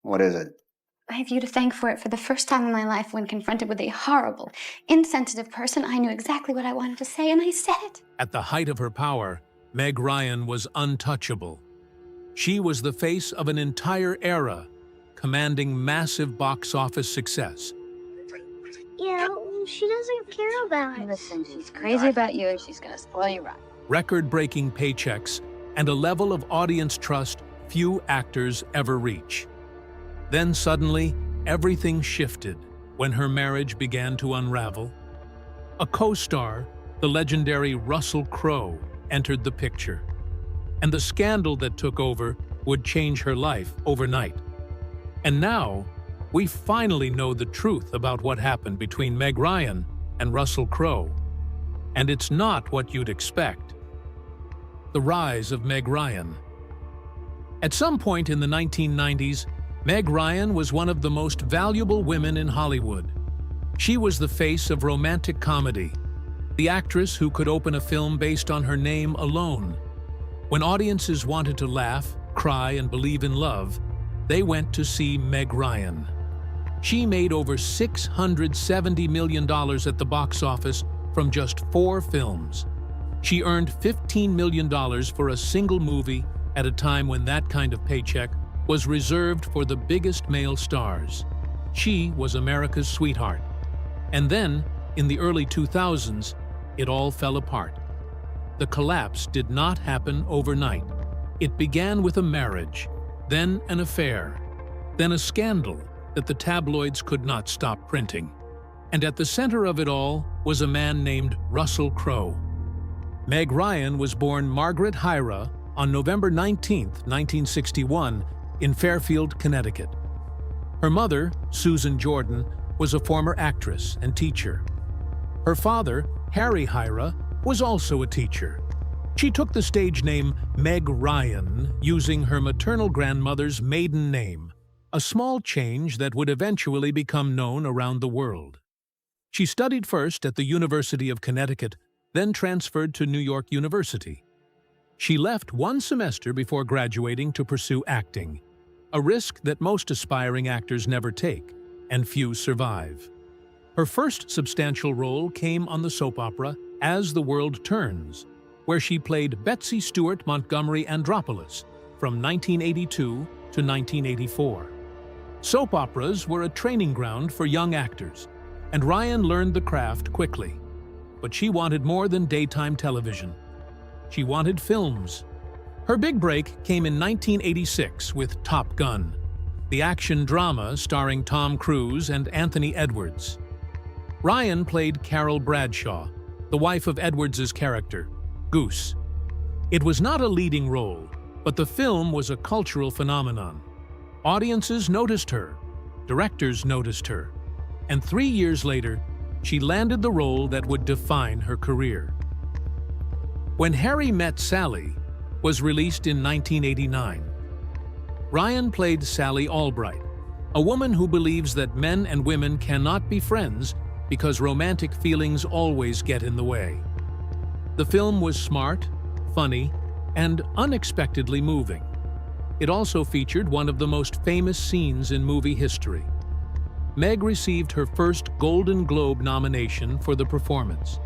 What is it? I have you to thank for it. For the first time in my life, when confronted with a horrible, insensitive person, I knew exactly what I wanted to say, and I said it. At the height of her power, Meg Ryan was untouchable. She was the face of an entire era, commanding massive box office success. Yeah, she doesn't care about us. Listen, she's crazy about you and she's gonna spoil you rotten. Record-breaking paychecks and a level of audience trust few actors ever reach. Then suddenly, everything shifted when her marriage began to unravel. A co-star, the legendary Russell Crowe, entered the picture. And the scandal that took over would change her life overnight. And now, we finally know the truth about what happened between Meg Ryan and Russell Crowe. And it's not what you'd expect. The rise of Meg Ryan. At some point in the 1990s, Meg Ryan was one of the most valuable women in Hollywood. She was the face of romantic comedy, the actress who could open a film based on her name alone. When audiences wanted to laugh, cry, and believe in love, they went to see Meg Ryan. She made over $670 million at the box office from just 4 films. She earned $15 million for a single movie at a time when that kind of paycheck was reserved for the biggest male stars. She was America's sweetheart. And then, in the early 2000s, it all fell apart. The collapse did not happen overnight. It began with a marriage, then an affair, then a scandal that the tabloids could not stop printing. And at the center of it all was a man named Russell Crowe. Meg Ryan was born Margaret Hyra on November 19, 1961, in Fairfield, Connecticut. Her mother, Susan Jordan, was a former actress and teacher. Her father, Harry Hyra, was also a teacher. She took the stage name Meg Ryan, using her maternal grandmother's maiden name, a small change that would eventually become known around the world. She studied first at the University of Connecticut, then transferred to New York University. She left 1 semester before graduating to pursue acting, a risk that most aspiring actors never take, and few survive. Her first substantial role came on the soap opera As the World Turns, where she played Betsy Stewart Montgomery Andropoulos from 1982 to 1984. Soap operas were a training ground for young actors, and Ryan learned the craft quickly. But she wanted more than daytime television. She wanted films. Her big break came in 1986 with Top Gun, the action drama starring Tom Cruise and Anthony Edwards. Ryan played Carol Bradshaw, the wife of Edwards's character, Goose. It was not a leading role, but the film was a cultural phenomenon. Audiences noticed her, directors noticed her, and 3 years later, she landed the role that would define her career. When Harry Met Sally was released in 1989, Ryan played Sally Albright, a woman who believes that men and women cannot be friends because romantic feelings always get in the way. The film was smart, funny, and unexpectedly moving. It also featured one of the most famous scenes in movie history. Meg received her first Golden Globe nomination for the performance.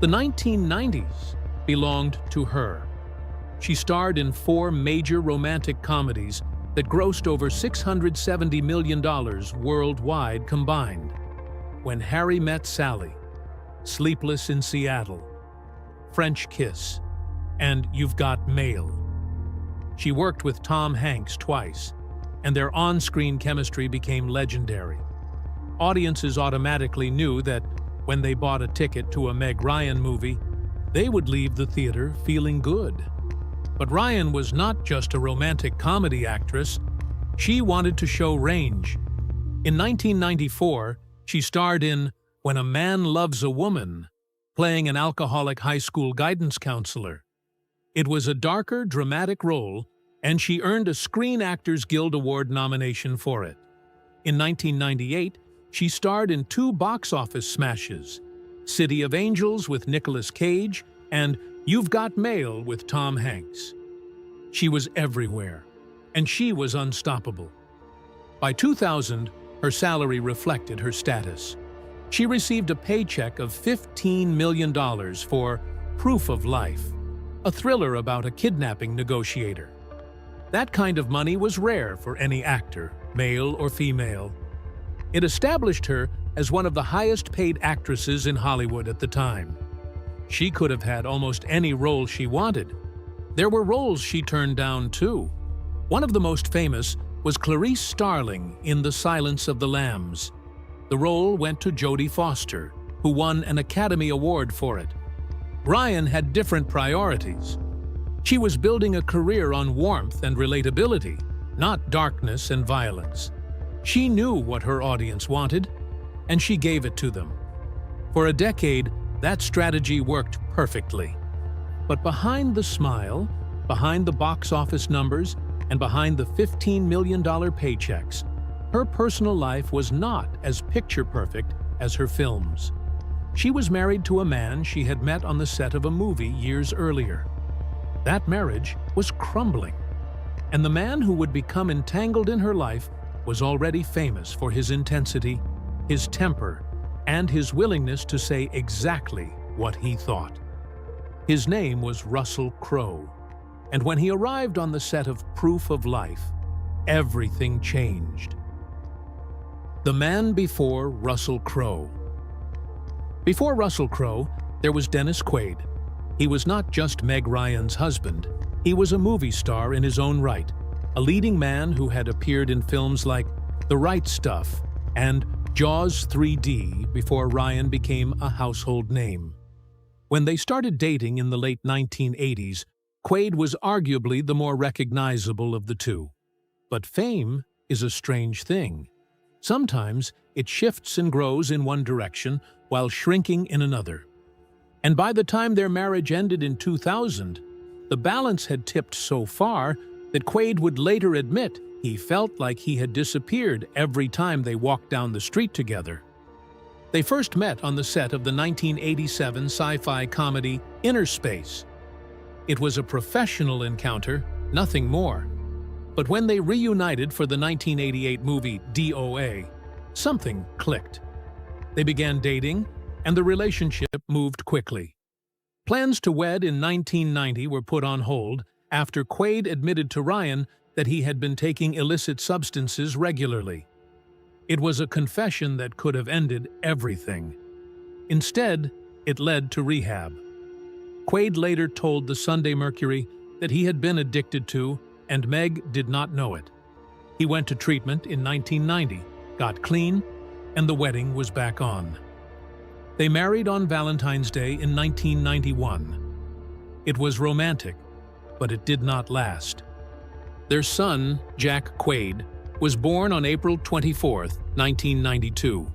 The 1990s belonged to her. She starred in 4 major romantic comedies that grossed over $670 million worldwide combined. When Harry Met Sally, Sleepless in Seattle, French Kiss, and You've Got Mail. She worked with Tom Hanks twice, and their on-screen chemistry became legendary. Audiences automatically knew that when they bought a ticket to a Meg Ryan movie, they would leave the theater feeling good. But Ryan was not just a romantic comedy actress. She wanted to show range. In 1994, she starred in When a Man Loves a Woman, playing an alcoholic high school guidance counselor. It was a darker, dramatic role, and she earned a Screen Actors Guild Award nomination for it. In 1998, she starred in 2 box office smashes, City of Angels with Nicolas Cage and You've Got Mail with Tom Hanks. She was everywhere, and she was unstoppable. By 2000, her salary reflected her status. She received a paycheck of $15 million for Proof of Life, a thriller about a kidnapping negotiator. That kind of money was rare for any actor, male or female. It established her as one of the highest-paid actresses in Hollywood at the time. She could have had almost any role she wanted. There were roles she turned down, too. One of the most famous was Clarice Starling in The Silence of the Lambs. The role went to Jodie Foster, who won an Academy Award for it. Ryan had different priorities. She was building a career on warmth and relatability, not darkness and violence. She knew what her audience wanted, and she gave it to them. For a decade, that strategy worked perfectly. But behind the smile, behind the box office numbers, and behind the $15 million paychecks, her personal life was not as picture-perfect as her films. She was married to a man she had met on the set of a movie years earlier. That marriage was crumbling, and the man who would become entangled in her life was already famous for his intensity, his temper, and his willingness to say exactly what he thought. His name was Russell Crowe, and when he arrived on the set of Proof of Life, everything changed. The man before Russell Crowe. Before Russell Crowe, there was Dennis Quaid. He was not just Meg Ryan's husband. He was a movie star in his own right, a leading man who had appeared in films like The Right Stuff and Jaws 3D before Ryan became a household name. When they started dating in the late 1980s, Quaid was arguably the more recognizable of the two. But fame is a strange thing. Sometimes it shifts and grows in one direction while shrinking in another. And by the time their marriage ended in 2000, the balance had tipped so far that Quaid would later admit he felt like he had disappeared every time they walked down the street together. They first met on the set of the 1987 sci-fi comedy Inner Space. It was a professional encounter, nothing more. But when they reunited for the 1988 movie DOA, something clicked. They began dating, and the relationship moved quickly. Plans to wed in 1990 were put on hold after Quaid admitted to Ryan that he had been taking illicit substances regularly. It was a confession that could have ended everything. Instead, it led to rehab. Quaid later told the Sunday Mercury that he had been addicted to, and Meg did not know it. He went to treatment in 1990, got clean, and the wedding was back on. They married on Valentine's Day in 1991. It was romantic, but it did not last. Their son, Jack Quaid, was born on April 24, 1992.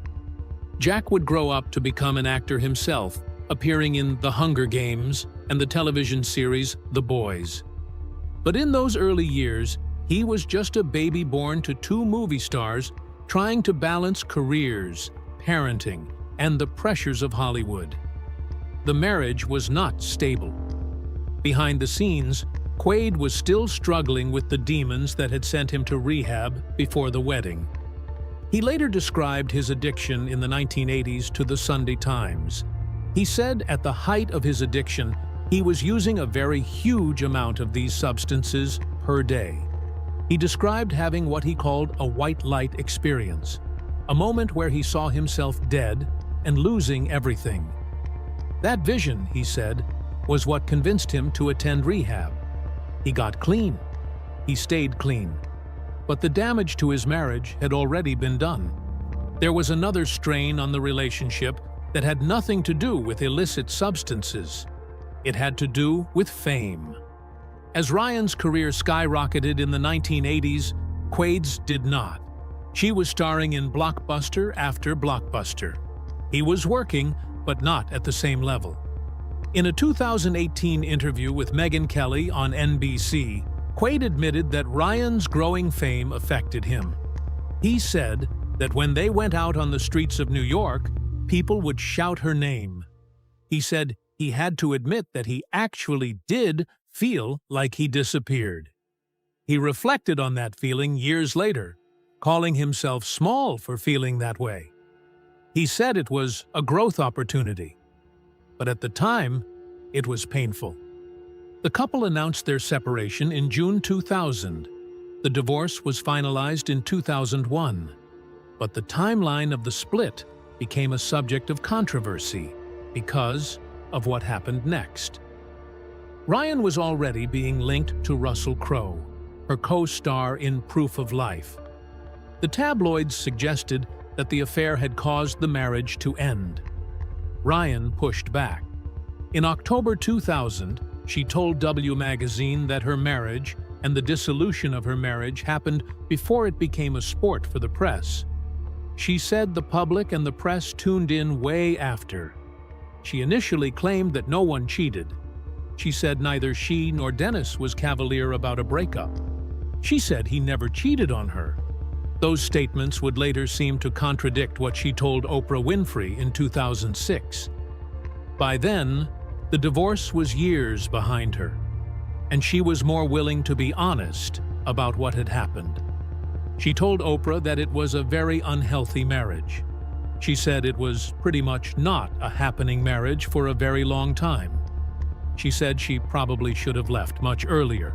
Jack would grow up to become an actor himself, appearing in The Hunger Games and the television series The Boys. But in those early years, he was just a baby born to two movie stars trying to balance careers, parenting, and the pressures of Hollywood. The marriage was not stable. Behind the scenes, Quaid was still struggling with the demons that had sent him to rehab before the wedding. He later described his addiction in the 1980s to the Sunday Times. He said at the height of his addiction, he was using a very huge amount of these substances per day. He described having what he called a white light experience, a moment where he saw himself dead and losing everything. That vision, he said, was what convinced him to attend rehab. He got clean. He stayed clean. But the damage to his marriage had already been done. There was another strain on the relationship that had nothing to do with illicit substances. It had to do with fame. As Ryan's career skyrocketed in the 1980s, Quaid's did not. She was starring in blockbuster after blockbuster. He was working, but not at the same level. In a 2018 interview with Megyn Kelly on NBC, Quaid admitted that Ryan's growing fame affected him. He said that when they went out on the streets of New York, people would shout her name. He said he had to admit that he actually did feel like he disappeared. He reflected on that feeling years later. calling himself small for feeling that way. He said it was a growth opportunity, but at the time, it was painful. The couple announced their separation in June 2000. The divorce was finalized in 2001, but the timeline of the split became a subject of controversy because of what happened next. Ryan was already being linked to Russell Crowe, her co-star in Proof of Life. The tabloids suggested that the affair had caused the marriage to end. Ryan pushed back. In October 2000, she told W magazine that her marriage and the dissolution of her marriage happened before it became a sport for the press. She said the public and the press tuned in way after. She initially claimed that no one cheated. She said neither she nor Dennis was cavalier about a breakup. She said he never cheated on her. Those statements would later seem to contradict what she told Oprah Winfrey in 2006. By then, the divorce was years behind her, and she was more willing to be honest about what had happened. She told Oprah that it was a very unhealthy marriage. She said it was pretty much not a happening marriage for a very long time. She said she probably should have left much earlier.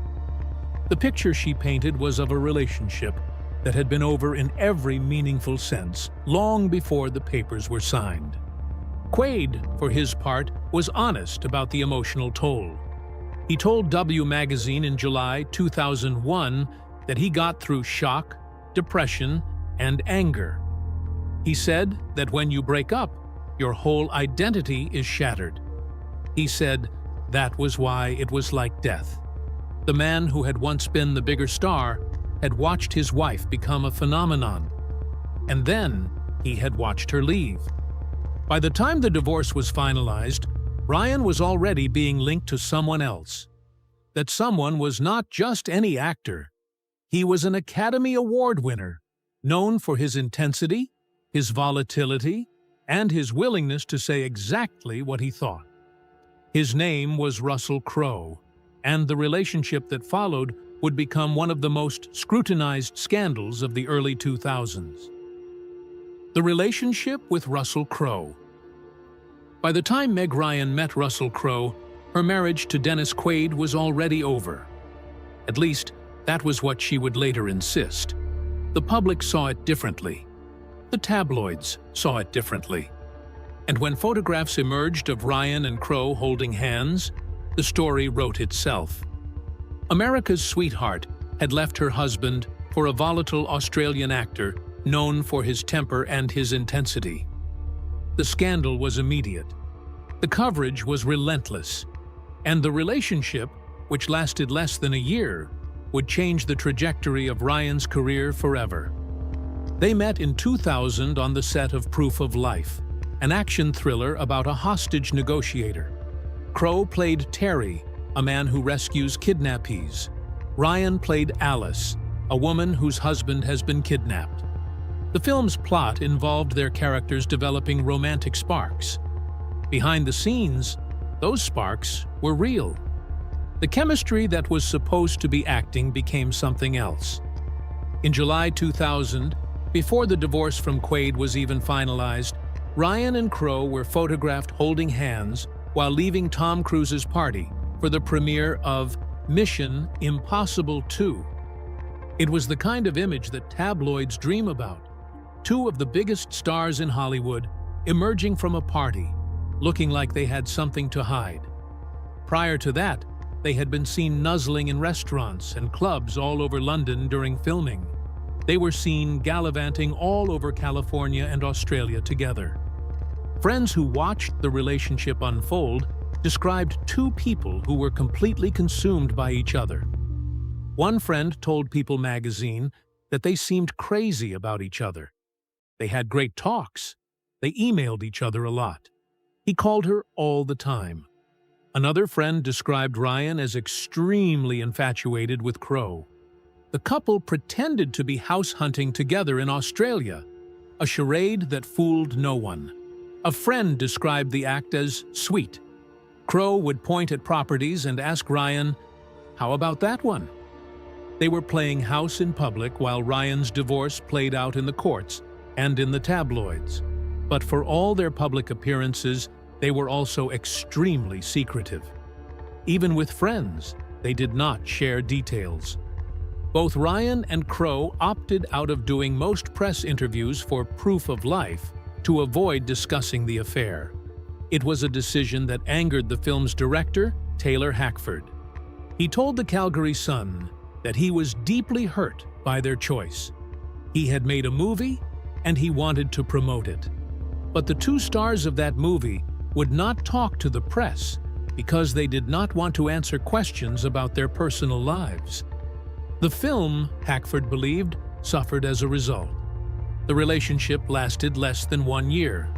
The picture she painted was of a relationship that had been over in every meaningful sense long before the papers were signed. Quaid, for his part, was honest about the emotional toll. He told W magazine in July 2001 that he got through shock, depression, and anger. He said that when you break up, your whole identity is shattered. He said that was why it was like death. The man who had once been the bigger star had watched his wife become a phenomenon, and then he had watched her leave. By the time the divorce was finalized, Ryan was already being linked to someone else. That someone was not just any actor. He was an Academy Award winner, known for his intensity, his volatility, and his willingness to say exactly what he thought. His name was Russell Crowe, and the relationship that followed would become one of the most scrutinized scandals of the early 2000s. The relationship with Russell Crowe. By the time Meg Ryan met Russell Crowe, her marriage to Dennis Quaid was already over. At least, that was what she would later insist. The public saw it differently. The tabloids saw it differently. And when photographs emerged of Ryan and Crowe holding hands, the story wrote itself. America's sweetheart had left her husband for a volatile Australian actor known for his temper and his intensity. The scandal was immediate. The coverage was relentless. And the relationship, which lasted less than a year, would change the trajectory of Ryan's career forever. They met in 2000 on the set of Proof of Life, an action thriller about a hostage negotiator. Crowe played Terry, a man who rescues kidnappees. Ryan played Alice, a woman whose husband has been kidnapped. The film's plot involved their characters developing romantic sparks. Behind the scenes, those sparks were real. The chemistry that was supposed to be acting became something else. In July 2000, before the divorce from Quaid was even finalized, Ryan and Crowe were photographed holding hands while leaving Tom Cruise's party for the premiere of Mission: Impossible 2. It was the kind of image that tabloids dream about. Two of the biggest stars in Hollywood emerging from a party, looking like they had something to hide. Prior to that, they had been seen nuzzling in restaurants and clubs all over London during filming. They were seen gallivanting all over California and Australia together. Friends who watched the relationship unfold described two people who were completely consumed by each other. One friend told People magazine that they seemed crazy about each other. They had great talks. They emailed each other a lot. He called her all the time. Another friend described Ryan as extremely infatuated with Crowe. The couple pretended to be house hunting together in Australia, a charade that fooled no one. A friend described the act as sweet. Crowe would point at properties and ask Ryan, "How about that one?" They were playing house in public while Ryan's divorce played out in the courts and in the tabloids. But for all their public appearances, they were also extremely secretive. Even with friends, they did not share details. Both Ryan and Crowe opted out of doing most press interviews for proof of life to avoid discussing the affair. It was a decision that angered the film's director, Taylor Hackford. He told the Calgary Sun that he was deeply hurt by their choice. He had made a movie, and he wanted to promote it. But the two stars of that movie would not talk to the press because they did not want to answer questions about their personal lives. The film, Hackford believed, suffered as a result. The relationship lasted less than 1 year.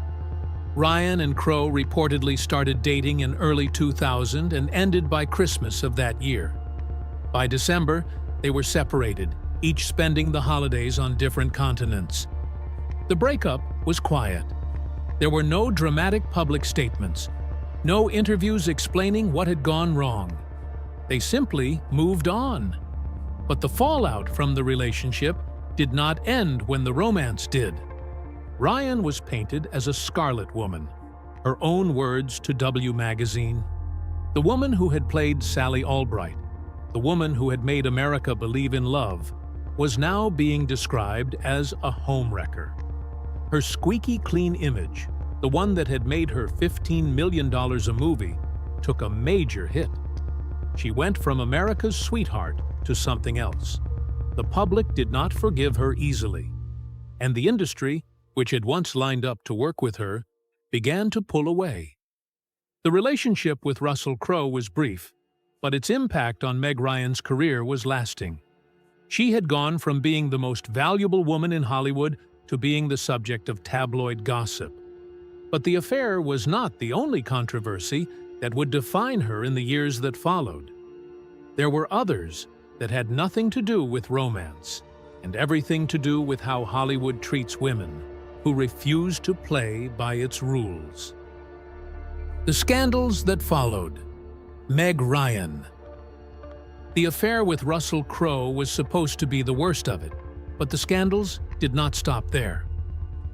Ryan and Crowe reportedly started dating in early 2000 and ended by Christmas of that year. By December, they were separated, each spending the holidays on different continents. The breakup was quiet. There were no dramatic public statements, no interviews explaining what had gone wrong. They simply moved on. But the fallout from the relationship did not end when the romance did. Ryan was painted as a scarlet woman, her own words to W magazine. The woman who had played Sally Albright, the woman who had made America believe in love, was now being described as a homewrecker. Her squeaky clean image, the one that had made her $15 million a movie, took a major hit. She went from America's sweetheart to something else. The public did not forgive her easily, and the industry, which had once lined up to work with her, began to pull away. The relationship with Russell Crowe was brief, but its impact on Meg Ryan's career was lasting. She had gone from being the most valuable woman in Hollywood to being the subject of tabloid gossip. But the affair was not the only controversy that would define her in the years that followed. There were others that had nothing to do with romance and everything to do with how Hollywood treats women who refuse to play by its rules. The scandals that followed. Meg Ryan. The affair with Russell Crowe was supposed to be the worst of it, but the scandals did not stop there.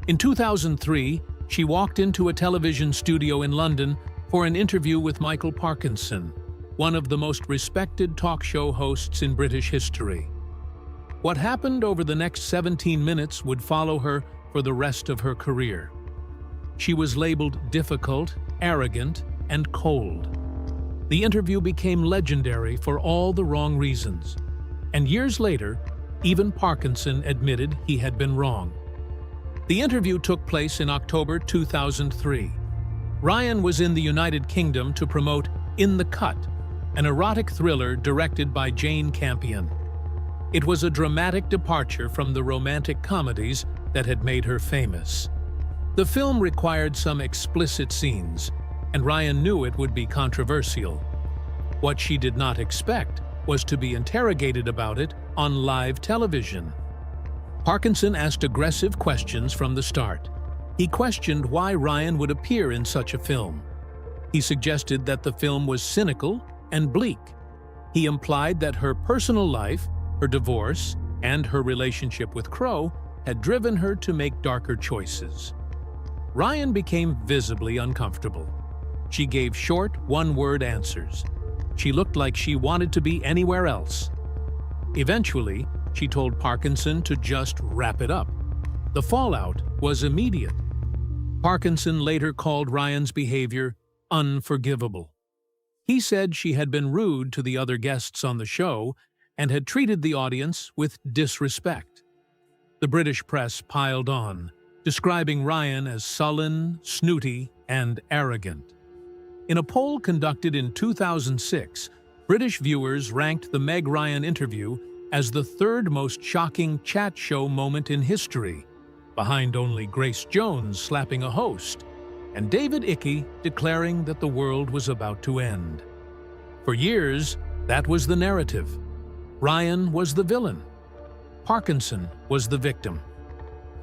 In 2003, she walked into a television studio in London for an interview with Michael Parkinson, one of the most respected talk show hosts in British history. What happened over the next 17 minutes would follow her for the rest of her career. She was labeled difficult, arrogant, and cold. The interview became legendary for all the wrong reasons, and years later, even Parkinson admitted he had been wrong. The interview took place in October 2003. Ryan was in the United Kingdom to promote In the Cut, an erotic thriller directed by Jane Campion. It was a dramatic departure from the romantic comedies that had made her famous. The film required some explicit scenes, and Ryan knew it would be controversial. What she did not expect was to be interrogated about it on live television. Parkinson asked aggressive questions from the start. He questioned why Ryan would appear in such a film. He suggested that the film was cynical and bleak. He implied that her personal life, her divorce, and her relationship with Crowe had driven her to make darker choices. Ryan became visibly uncomfortable. She gave short, one-word answers. She looked like she wanted to be anywhere else. Eventually, she told Parkinson to just wrap it up. The fallout was immediate. Parkinson later called Ryan's behavior unforgivable. He said she had been rude to the other guests on the show and had treated the audience with disrespect. The British press piled on, describing Ryan as sullen, snooty, and arrogant. In a poll conducted in 2006, British viewers ranked the Meg Ryan interview as the third most shocking chat show moment in history, behind only Grace Jones slapping a host, and David Icke declaring that the world was about to end. For years, that was the narrative. Ryan was the villain. Parkinson was the victim.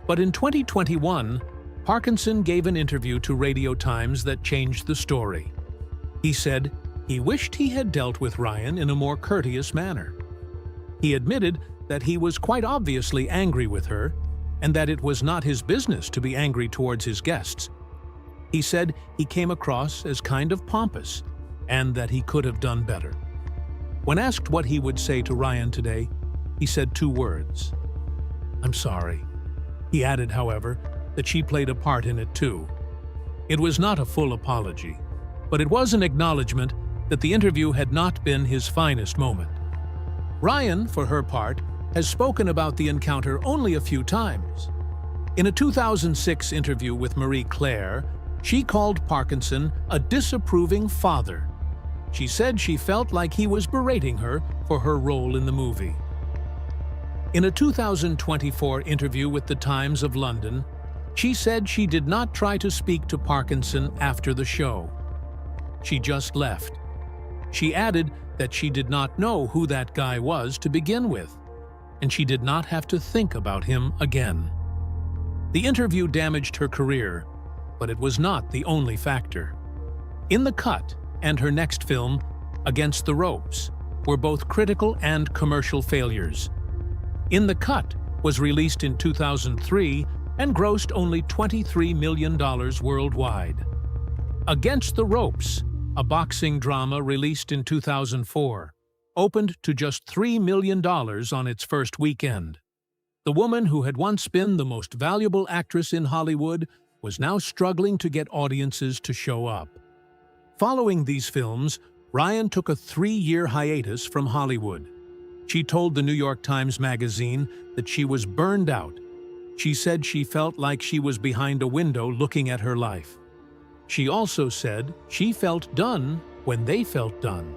But in 2021, Parkinson gave an interview to Radio Times that changed the story. He said he wished he had dealt with Ryan in a more courteous manner. He admitted that he was quite obviously angry with her and that it was not his business to be angry towards his guests. He said he came across as kind of pompous and that he could have done better. When asked what he would say to Ryan today, he said 2 words: "I'm sorry." He added, however, that she played a part in it too. It was not a full apology, but it was an acknowledgement that the interview had not been his finest moment. Ryan, for her part, has spoken about the encounter only a few times. In a 2006 interview with Marie Claire, she called Parkinson a disapproving father. She said she felt like he was berating her for her role in the movie. In a 2024 interview with the Times of London, she said she did not try to speak to Parkinson after the show. She just left. She added that she did not know who that guy was to begin with, and she did not have to think about him again. The interview damaged her career, but it was not the only factor. In the Cut and her next film, Against the Ropes, were both critical and commercial failures. In the Cut was released in 2003 and grossed only $23 million worldwide. Against the Ropes, a boxing drama released in 2004, opened to just $3 million on its first weekend. The woman who had once been the most valuable actress in Hollywood was now struggling to get audiences to show up. Following these films, Ryan took a 3-year hiatus from Hollywood. She told the New York Times Magazine that she was burned out. She said she felt like she was behind a window looking at her life. She also said she felt done when they felt done.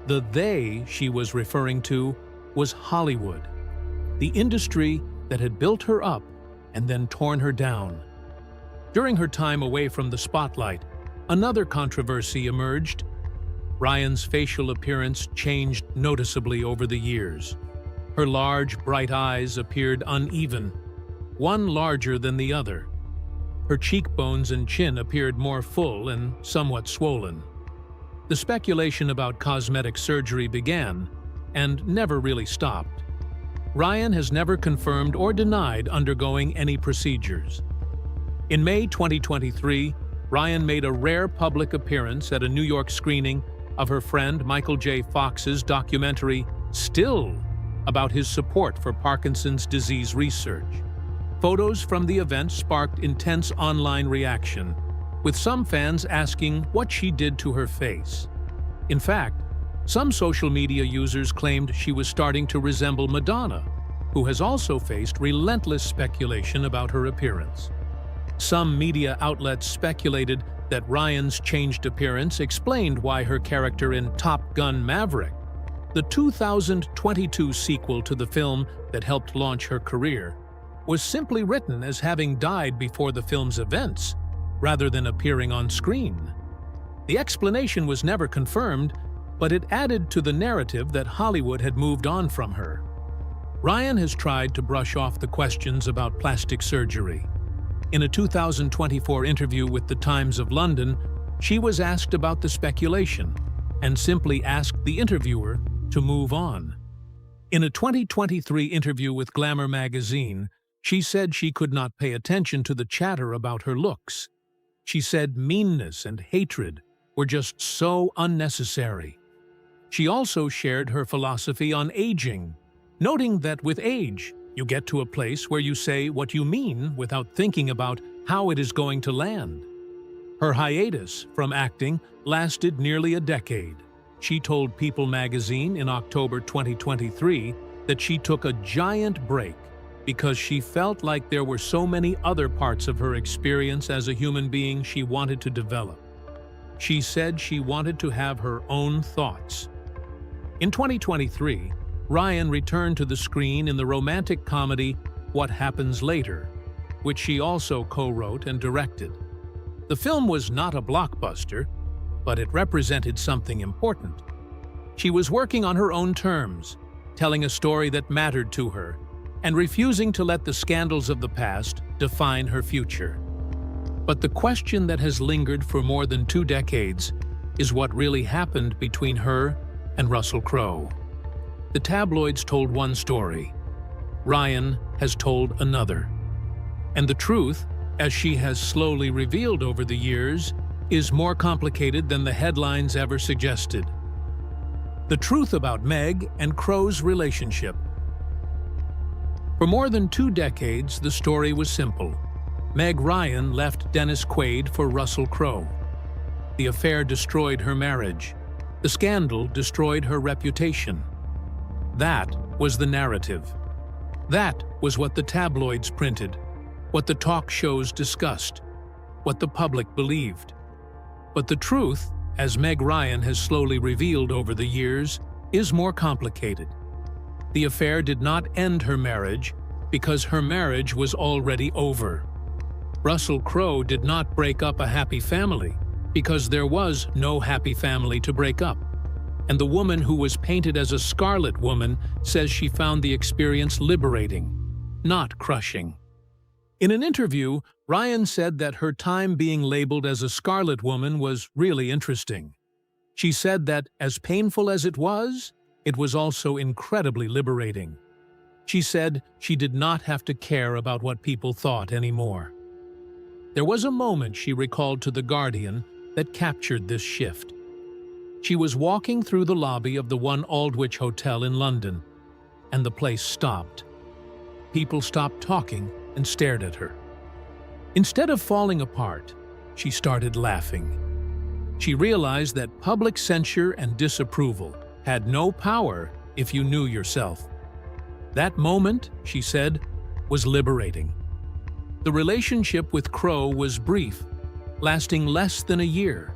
The they she was referring to was Hollywood, the industry that had built her up and then torn her down. During her time away from the spotlight, another controversy emerged. Ryan's facial appearance changed noticeably over the years. Her large, bright eyes appeared uneven, one larger than the other. Her cheekbones and chin appeared more full and somewhat swollen. The speculation about cosmetic surgery began and never really stopped. Ryan has never confirmed or denied undergoing any procedures. In May 2023, Ryan made a rare public appearance at a New York screening of her friend Michael J. Fox's documentary, Still, about his support for Parkinson's disease research. Photos from the event sparked intense online reaction, with some fans asking what she did to her face. In fact, some social media users claimed she was starting to resemble Madonna, who has also faced relentless speculation about her appearance. Some media outlets speculated that Ryan's changed appearance explained why her character in Top Gun: Maverick, the 2022 sequel to the film that helped launch her career, was simply written as having died before the film's events, rather than appearing on screen. The explanation was never confirmed, but it added to the narrative that Hollywood had moved on from her. Ryan has tried to brush off the questions about plastic surgery. In a 2024 interview with the Times of London, she was asked about the speculation and simply asked the interviewer to move on. In a 2023 interview with Glamour magazine, she said she could not pay attention to the chatter about her looks. She said meanness and hatred were just so unnecessary. She also shared her philosophy on aging, noting that with age, you get to a place where you say what you mean without thinking about how it is going to land. Her hiatus from acting lasted nearly a decade. She told People magazine in October 2023 that she took a giant break because she felt like there were so many other parts of her experience as a human being she wanted to develop. She said she wanted to have her own thoughts. In 2023, Ryan returned to the screen in the romantic comedy What Happens Later, which she also co-wrote and directed. The film was not a blockbuster, but it represented something important. She was working on her own terms, telling a story that mattered to her, and refusing to let the scandals of the past define her future. But the question that has lingered for more than 2 decades is what really happened between her and Russell Crowe. The tabloids told one story. Ryan has told another. And the truth, as she has slowly revealed over the years, is more complicated than the headlines ever suggested. The truth about Meg and Crowe's relationship. For more than 2 decades, the story was simple. Meg Ryan left Dennis Quaid for Russell Crowe. The affair destroyed her marriage. The scandal destroyed her reputation. That was the narrative. That was what the tabloids printed, what the talk shows discussed, what the public believed. But the truth, as Meg Ryan has slowly revealed over the years, is more complicated. The affair did not end her marriage because her marriage was already over. Russell Crowe did not break up a happy family because there was no happy family to break up. And the woman who was painted as a scarlet woman says she found the experience liberating, not crushing. In an interview, Ryan said that her time being labeled as a scarlet woman was really interesting. She said that, as painful as it was also incredibly liberating. She said she did not have to care about what people thought anymore. There was a moment, she recalled to The Guardian, that captured this shift. She was walking through the lobby of the One Aldwych Hotel in London, and the place stopped. People stopped talking and stared at her. Instead of falling apart, she started laughing. She realized that public censure and disapproval had no power if you knew yourself. That moment, she said, was liberating. The relationship with Crowe was brief, lasting less than a year.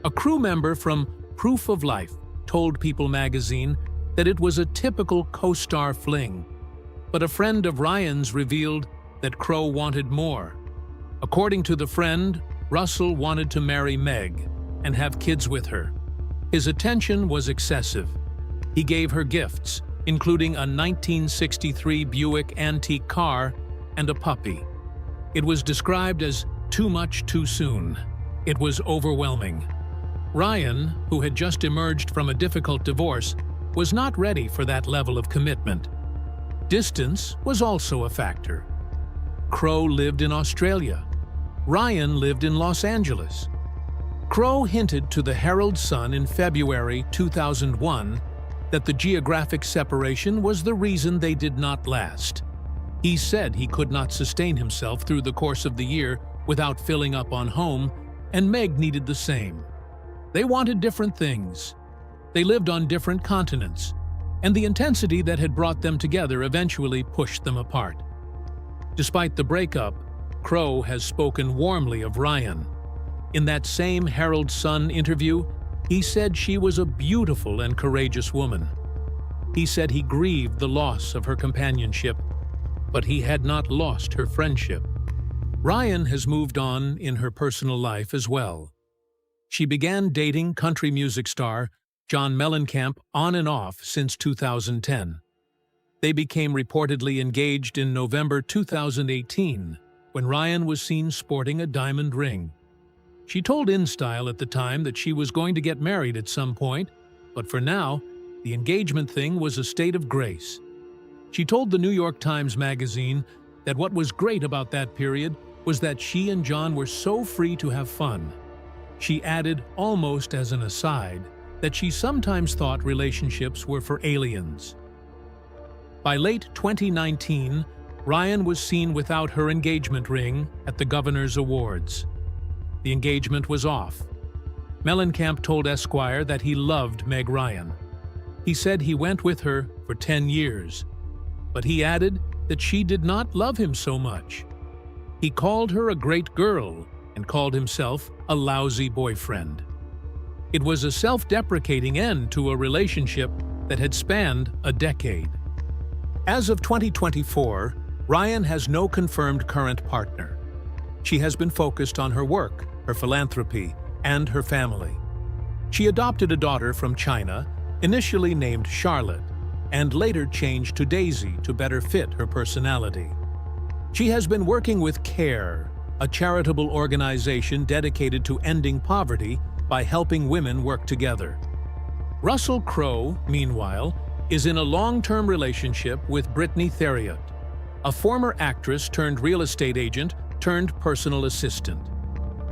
A crew member from Proof of Life told People magazine that it was a typical co-star fling, but a friend of Ryan's revealed that Crowe wanted more. According to the friend, Russell wanted to marry Meg and have kids with her. His attention was excessive. He gave her gifts, including a 1963 Buick antique car and a puppy. It was described as too much too soon. It was overwhelming. Ryan, who had just emerged from a difficult divorce, was not ready for that level of commitment. Distance was also a factor. Crowe lived in Australia. Ryan lived in Los Angeles. Crowe hinted to the Herald-Sun in February 2001 that the geographic separation was the reason they did not last. He said he could not sustain himself through the course of the year without filling up on home, and Meg needed the same. They wanted different things. They lived on different continents, and the intensity that had brought them together eventually pushed them apart. Despite the breakup, Crowe has spoken warmly of Ryan. In that same Herald-Sun interview, he said she was a beautiful and courageous woman. He said he grieved the loss of her companionship, but he had not lost her friendship. Ryan has moved on in her personal life as well. She began dating country music star John Mellencamp on and off since 2010. They became reportedly engaged in November 2018, when Ryan was seen sporting a diamond ring. She told InStyle at the time that she was going to get married at some point, but for now, the engagement thing was a state of grace. She told the New York Times magazine that what was great about that period was that she and John were so free to have fun. She added, almost as an aside, that she sometimes thought relationships were for aliens. By late 2019, Ryan was seen without her engagement ring at the Governor's Awards. The engagement was off. Mellencamp told Esquire that he loved Meg Ryan. He said he went with her for 10 years, but he added that she did not love him so much. He called her a great girl and called himself a lousy boyfriend. It was a self-deprecating end to a relationship that had spanned a decade. As of 2024, Ryan has no confirmed current partner. She has been focused on her work, her philanthropy, and her family. She adopted a daughter from China, initially named Charlotte, and later changed to Daisy to better fit her personality. She has been working with CARE, a charitable organization dedicated to ending poverty by helping women work together. Russell Crowe, meanwhile, is in a long-term relationship with Brittany Theriot, a former actress turned real estate agent turned personal assistant.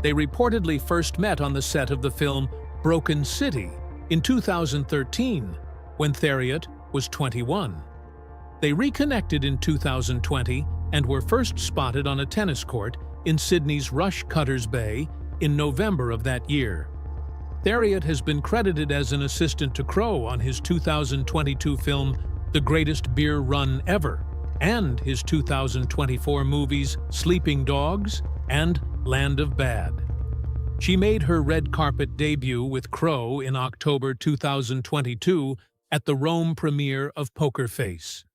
They reportedly first met on the set of the film Broken City in 2013, when Theriot was 21. They reconnected in 2020 and were first spotted on a tennis court in Sydney's Rush Cutters Bay in November of that year. Theriot has been credited as an assistant to Crowe on his 2022 film The Greatest Beer Run Ever, and his 2024 movies Sleeping Dogs and Land of Bad. She made her red carpet debut with Crowe in October 2022 at the Rome premiere of Poker Face.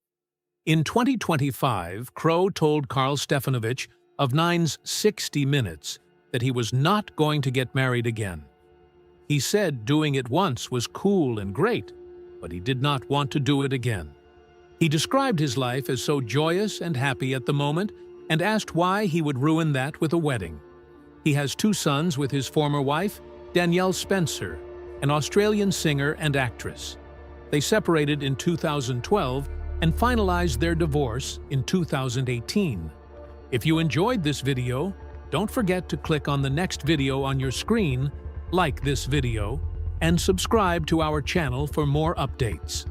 In 2025, Crowe told Karl Stefanovich of Nine's 60 Minutes that he was not going to get married again. He said doing it once was cool and great, but he did not want to do it again. He described his life as so joyous and happy at the moment and asked why he would ruin that with a wedding. He has 2 sons with his former wife, Danielle Spencer, an Australian singer and actress. They separated in 2012 and finalized their divorce in 2018. If you enjoyed this video, don't forget to click on the next video on your screen, like this video, and subscribe to our channel for more updates.